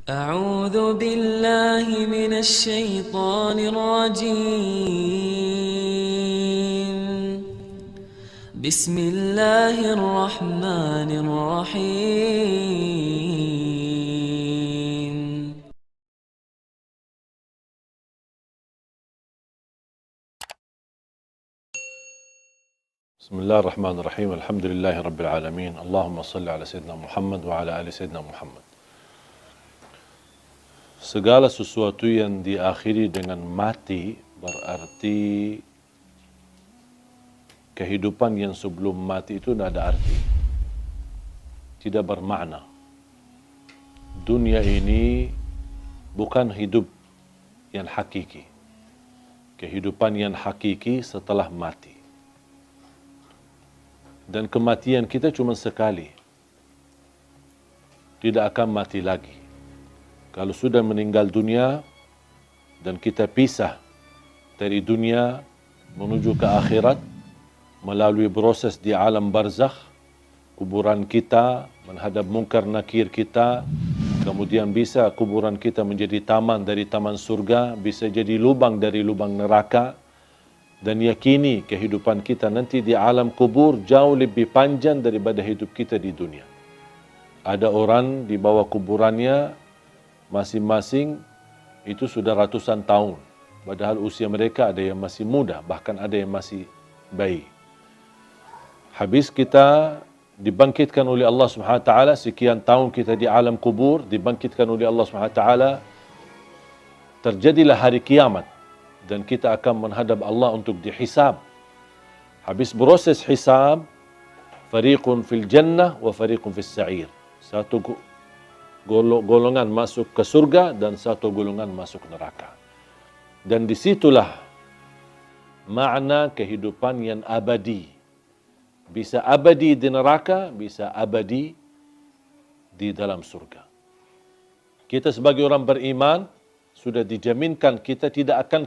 أعوذ بالله من الشيطان الرجيم. بسم الله الرحمن الرحيم. بسم الله الرحمن الرحيم الحمد لله رب العالمين اللهم صل على سيدنا Muhammad wa ala ali Sayyidina Muhammad. Segala sesuatu yang diakhiri dengan mati berarti kehidupan yang sebelum mati itu tidak ada arti, tidak bermakna. Dunia ini bukan hidup yang hakiki. Kehidupan yang hakiki setelah mati. Dan kematian kita cuma sekali. Tidak akan mati lagi. Kalau sudah meninggal dunia dan kita pisah dari dunia menuju ke akhirat melalui proses di alam barzakh, kuburan kita menghadap mungkar nakir kita, kemudian bisa kuburan kita menjadi taman dari taman surga, bisa jadi lubang dari lubang neraka. Dan yakini kehidupan kita nanti di alam kubur jauh lebih panjang daripada hidup kita di dunia. Ada orang di bawah kuburannya masing-masing itu sudah ratusan tahun. Padahal usia mereka ada yang masih muda, bahkan ada yang masih bayi. Habis kita dibangkitkan oleh Allah SWT, sekian tahun kita di alam kubur, dibangkitkan oleh Allah SWT, terjadilah hari kiamat. Dan kita akan menghadap Allah untuk dihisab. Habis proses hisab, fariqun fil jannah wa fariqun fis sa'ir. Satu golongan masuk ke surga dan satu golongan masuk neraka. Dan disitulah makna kehidupan yang abadi. Bisa abadi di neraka, bisa abadi di dalam surga. Kita sebagai orang beriman sudah dijaminkan kita tidak akan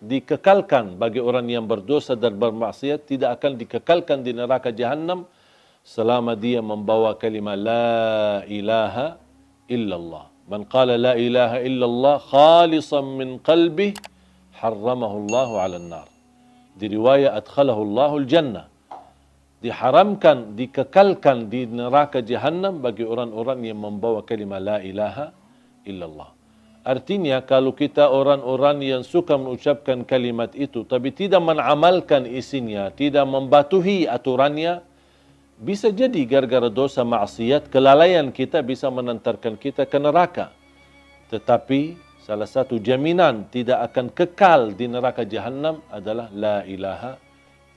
dikekalkan bagi orang yang berdosa dan bermaksiat, tidak akan dikekalkan di neraka Jahannam selama dia membawa kalimat la ilaha illallah. Man qala la ilaha illallah khalisan min qalbih harramahu Allahu 'alan nar. Di riwayat adkhalahu Allahu al-jannah. Diharamkan, dikekalkan di neraka Jahannam bagi orang-orang yang membawa kalimat la ilaha illallah. Artinya kalau kita orang-orang yang suka mengucapkan kalimat itu tapi tidak mengamalkan isinya, tidak membatuhi aturannya, bisa jadi gara-gara dosa maksiat, kelalaian kita bisa menantarkan kita ke neraka. Tetapi salah satu jaminan tidak akan kekal di neraka Jahannam adalah la ilaha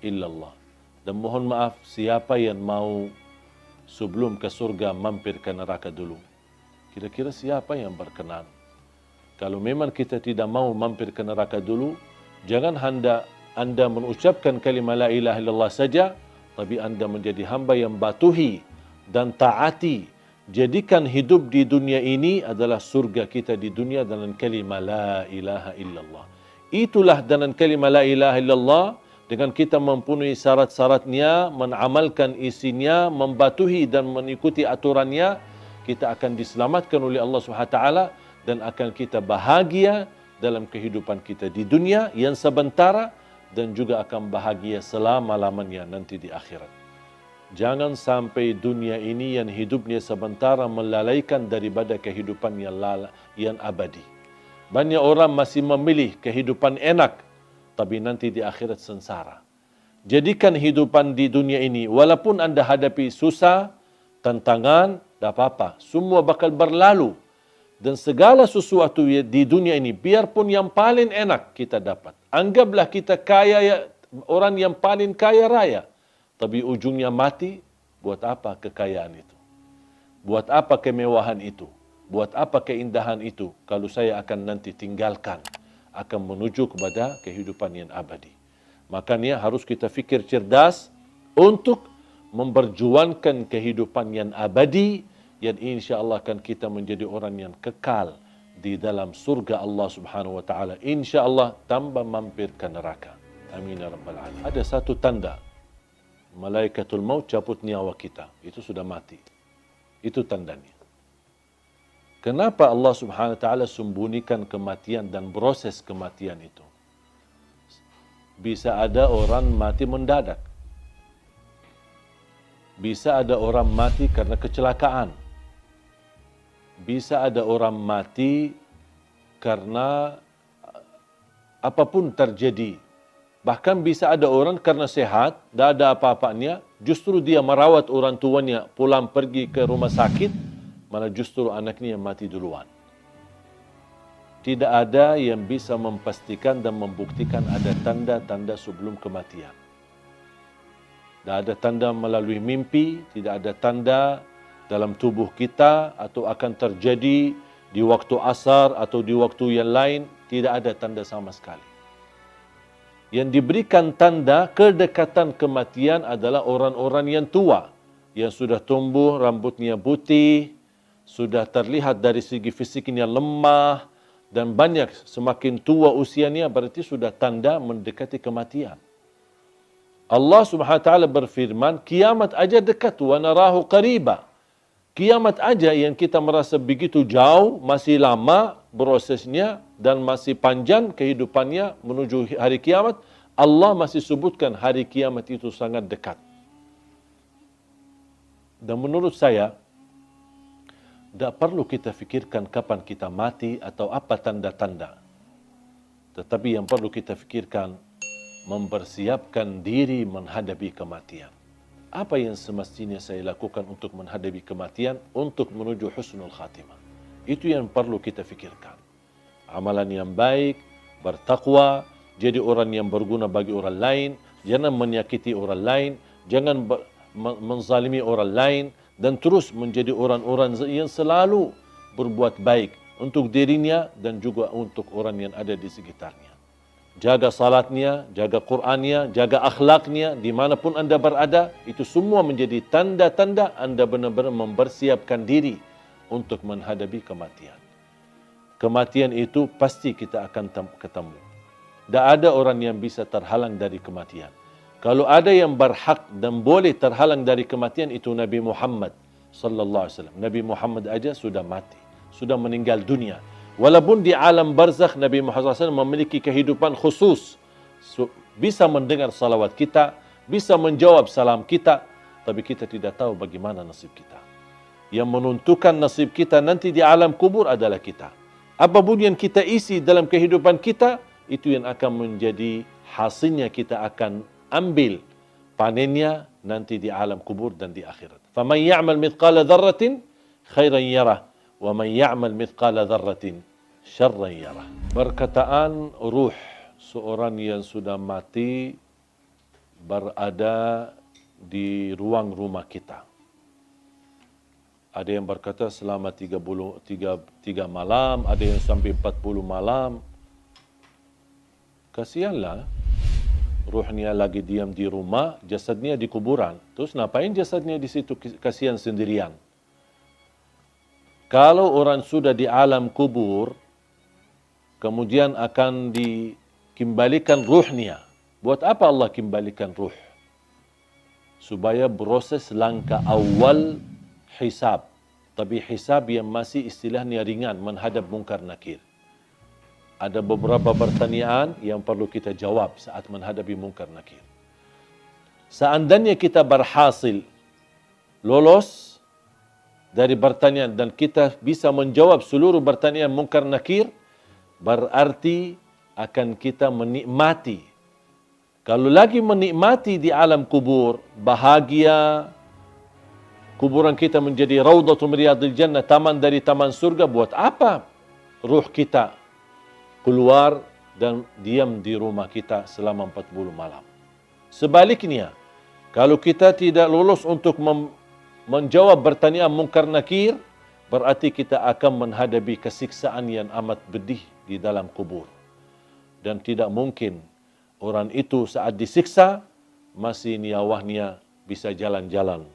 illallah. Dan mohon maaf, siapa yang mau sebelum ke surga mampir ke neraka dulu? Kira-kira siapa yang berkenan? Kalau memang kita tidak mau mampir ke neraka dulu, jangan anda mengucapkan kalimat la ilaha illallah saja, tapi anda menjadi hamba yang batuhi dan taati. Jadikan hidup di dunia ini adalah surga kita di dunia dengan kalimat la ilaha illallah. Itulah dengan kalimat la ilaha illallah, dengan kita mempunyai syarat-syaratnya, mengamalkan isinya, membatuhi dan mengikuti aturannya, kita akan diselamatkan oleh Allah SWT dan akan kita bahagia dalam kehidupan kita di dunia yang sementara dan juga akan bahagia selama-lamanya nanti di akhirat. Jangan sampai dunia ini yang hidupnya sementara melalaikan daripada kehidupan yang abadi. Banyak orang masih memilih kehidupan enak, tapi nanti di akhirat sengsara. Jadikan hidupan di dunia ini, walaupun anda hadapi susah, tantangan, tak apa-apa. Semua bakal berlalu. Dan segala sesuatu di dunia ini, biarpun yang paling enak kita dapat. Anggaplah kita kaya, orang yang paling kaya raya. Tapi ujungnya mati, buat apa kekayaan itu? Buat apa kemewahan itu? Buat apa keindahan itu? Kalau saya akan nanti tinggalkan, akan menuju kepada kehidupan yang abadi. Makanya harus kita fikir cerdas untuk memperjuangkan kehidupan yang abadi, yang insya-Allah akan kita menjadi orang yang kekal di dalam surga Allah Subhanahu wa taala. Insya-Allah tanpa mampir ke neraka. Amin ya rabbal alamin. Ada satu tanda malaikatul maut cabut nyawa kita, itu sudah mati. Itu tandanya. Kenapa Allah Subhanahu wa taala sembunyikan kematian dan proses kematian itu? Bisa ada orang mati mendadak. Bisa ada orang mati karena kecelakaan. Bisa ada orang mati karena apapun terjadi. Bahkan bisa ada orang karena sehat, tak ada apa-apanya, justru dia merawat orang tuanya, pulang pergi ke rumah sakit, malah justru anaknya yang mati duluan. Tidak ada yang bisa memastikan dan membuktikan ada tanda-tanda sebelum kematian. Tidak ada tanda melalui mimpi, tidak ada tanda dalam tubuh kita atau akan terjadi di waktu asar atau di waktu yang lain, tidak ada tanda sama sekali. Yang diberikan tanda kedekatan kematian adalah orang-orang yang tua, yang sudah tumbuh rambutnya putih, sudah terlihat dari segi fisiknya lemah, dan banyak semakin tua usianya berarti sudah tanda mendekati kematian. Allah Subhanahu wa taala berfirman, kiamat aja dekat, wa narahu qariba. Kiamat aja yang kita merasa begitu jauh, masih lama prosesnya dan masih panjang kehidupannya menuju hari kiamat, Allah masih sebutkan hari kiamat itu sangat dekat. Dan menurut saya, tidak perlu kita fikirkan kapan kita mati atau apa tanda-tanda. Tetapi yang perlu kita fikirkan, mempersiapkan diri menghadapi kematian. Apa yang semestinya saya lakukan untuk menghadapi kematian, untuk menuju husnul khatimah. Itu yang perlu kita fikirkan. Amalan yang baik, bertakwa, jadi orang yang berguna bagi orang lain, jangan menyakiti orang lain, jangan menzalimi orang lain, dan terus menjadi orang-orang yang selalu berbuat baik untuk dirinya dan juga untuk orang yang ada di sekitarnya. Jaga salatnya, jaga Qur'annya, jaga akhlaknya, dimanapun anda berada, itu semua menjadi tanda-tanda anda benar-benar mempersiapkan diri untuk menghadapi kematian. Kematian itu pasti kita akan ketemu. Tak ada orang yang bisa terhalang dari kematian. Kalau ada yang berhak dan boleh terhalang dari kematian, itu Nabi Muhammad sallallahu alaihi wasallam. Nabi Muhammad aja sudah mati, sudah meninggal dunia. Walaupun di alam barzakh Nabi Muhammad SAW memiliki kehidupan khusus, bisa mendengar salawat kita, bisa menjawab salam kita, tapi kita tidak tahu bagaimana nasib kita. Yang menentukan nasib kita nanti di alam kubur adalah kita. Apapun yang kita isi dalam kehidupan kita, itu yang akan menjadi hasilnya, kita akan ambil panennya nanti di alam kubur dan di akhirat. Faman ya'mal mithqala dzarratin khairan yarah, wa man ya'mal mithqala dzarratin syarran yarah. Perkataan ruh seorang yang sudah mati berada di ruang rumah kita. Ada yang berkata selama 3 malam, ada yang sampai 40 malam. Kasihanlah, ruhnya lagi diam di rumah, jasadnya di kuburan. Terus ngapain jasadnya di situ kasihan sendirian? Kalau orang sudah di alam kubur, kemudian akan dikembalikan ruhnya. Buat apa Allah kembalikan ruh? Supaya proses langkah awal hisab. Tapi hisab yang masih istilahnya ringan, menghadap mungkar nakir. Ada beberapa pertanyaan yang perlu kita jawab saat menghadapi mungkar nakir. Seandainya kita berhasil lolos dari pertanyaan dan kita bisa menjawab seluruh pertanyaan mungkar nakir, berarti akan kita menikmati. Kalau lagi menikmati di alam kubur, bahagia, kuburan kita menjadi raudhatul min riyadil jannah, taman dari taman surga, buat apa ruh kita keluar dan diam di rumah kita selama 40 malam. Sebaliknya, kalau kita tidak lolos untuk menjawab pertanyaan mungkar nakir, berarti kita akan menghadapi kesiksaan yang amat pedih di dalam kubur. Dan tidak mungkin orang itu saat disiksa, masih nyawanya bisa jalan-jalan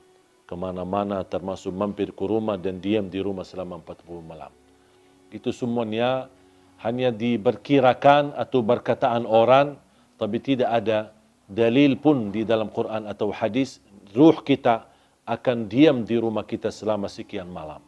kemana-mana, termasuk mampir ke rumah dan diam di rumah selama 40 malam. Itu semuanya hanya diperkirakan atau perkataan orang, tapi tidak ada dalil pun di dalam Quran atau hadis ruh kita akan diam di rumah kita selama sekian malam.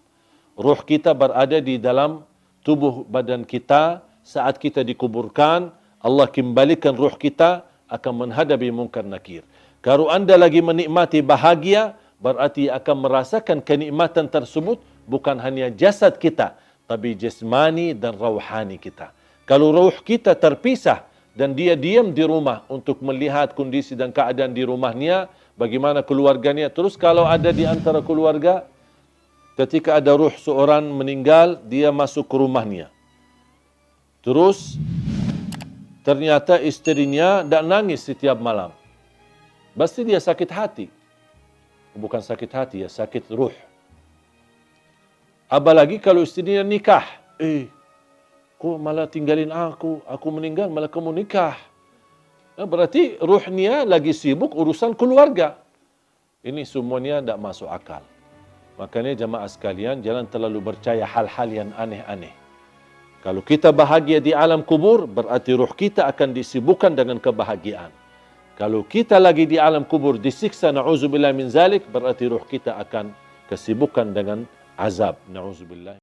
Ruh kita berada di dalam tubuh badan kita. Saat kita dikuburkan, Allah kembalikan ruh kita akan menghadapi munkar nakir. Kalau anda lagi menikmati bahagia, berarti akan merasakan kenikmatan tersebut bukan hanya jasad kita, tapi jasmani dan rauhani kita. Kalau ruh kita terpisah dan dia diam di rumah untuk melihat kondisi dan keadaan di rumahnya, bagaimana keluarganya. Terus kalau ada di antara keluarga, ketika ada ruh seorang meninggal, dia masuk ke rumahnya. Terus ternyata istrinya tak nangis setiap malam. Pasti dia sakit hati. Bukan sakit hati, ya sakit ruh. Apalagi kalau istrinya nikah. Kok malah tinggalin aku meninggal malah kamu nikah. Berarti ruhnya lagi sibuk urusan keluarga. Ini semuanya tak masuk akal. Makanya jamaah sekalian, jangan terlalu percaya hal-hal yang aneh-aneh. Kalau kita bahagia di alam kubur, berarti ruh kita akan disibukkan dengan kebahagiaan. Kalau kita lagi di alam kubur disiksa, na'udzubillah min zalik, berarti ruh kita akan kesibukan dengan azab. Na'udzubillah.